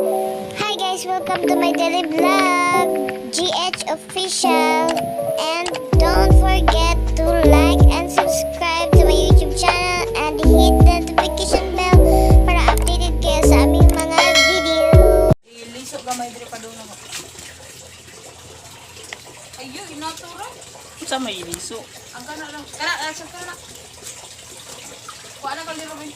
Hi guys, welcome to my daily vlog, GH Official, and don't forget to like and subscribe to my YouTube channel and hit the notification bell para updated kayo sa aming mga video. Iliso gamay dire pa doon ako. Ayo, inatura. Sa may iliso. Ang kana lang. Kana, sa kana. Kuha na kali Robin.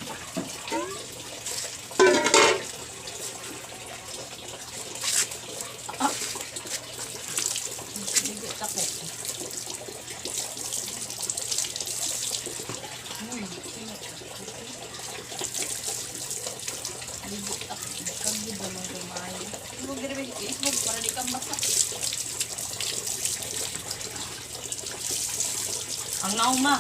Hindi tako. Para di kang basa. Ang nauma.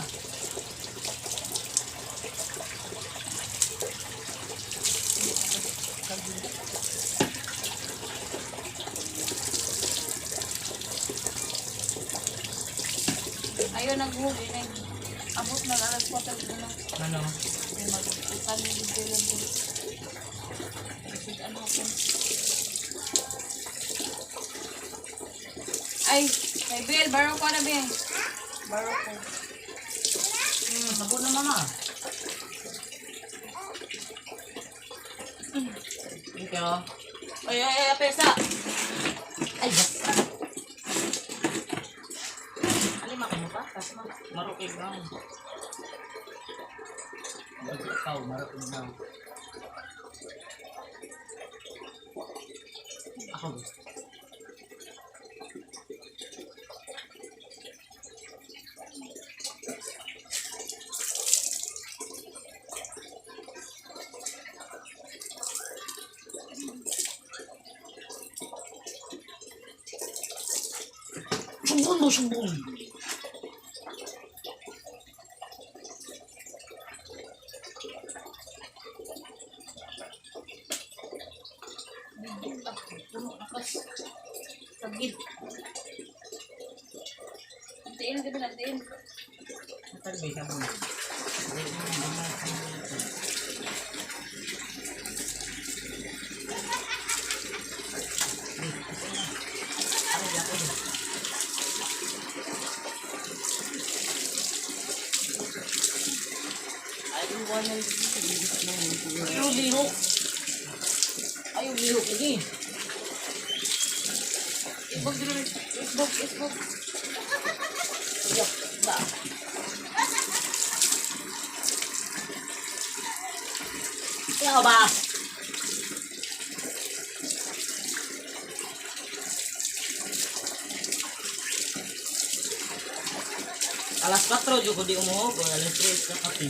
Ayaw naghugi na abot na alas 4 na. Ano? Magkukan ni dito lang dito. Kasi ano ako. Ay, kay Bel, baro ko na Bel. Baro ko. Sabon na mama. Ikaw. Ay, pesa. Ay, yes. Ano makin mo pa? Kasi marukig lang. Ikaw, marukig lang. Ako gusto. Sumbon mo, sumbon. Sagid. Antiin, di ba antiin? Matalbay ka mo. Ayaw liho. Ayaw liho lagi. Isbog dito. Isbog. Yuck, da. Ayaw ba? Alas 4 juga di umuhog, alas 3 na kape.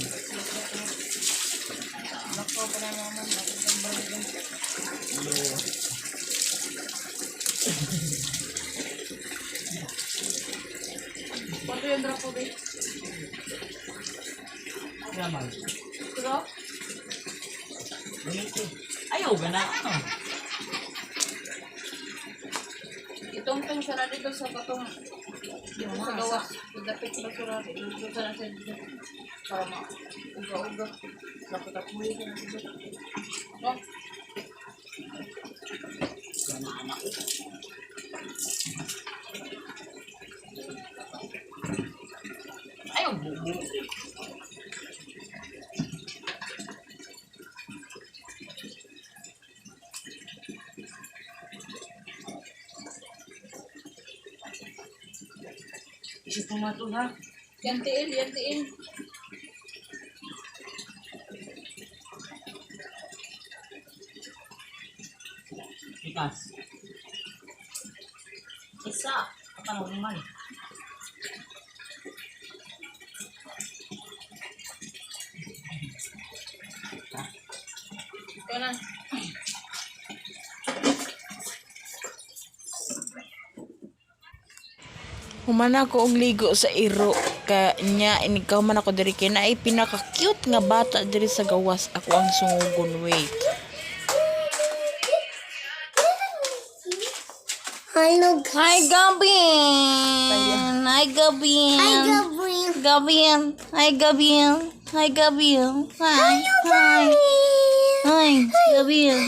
Nako pa na naman. Pato yung drapo ba? Yaman. Pero, Ayaw gana. itong sarado dito sa patong dito sa gawa. Dapit ba sarado dito sa nasa dito. Para uga-uga. Dapat ako muli ka na dito. No? Ayaw bubu. Isip mo ito ha. Yantiin. Ikas. Isa. Kapag naman. Kanan. Humana ko og ligo sa iro kanya inikaw man ako diri kay naay pinaka cute nga bata diri sa gawas ako ang sungugon wait. Hello Hi Gabin. Hi Gabin. Hi Gabriel. Gabin. Hi Gabin. Hi Gabriel. Hi. Hi. Hi Gabriel.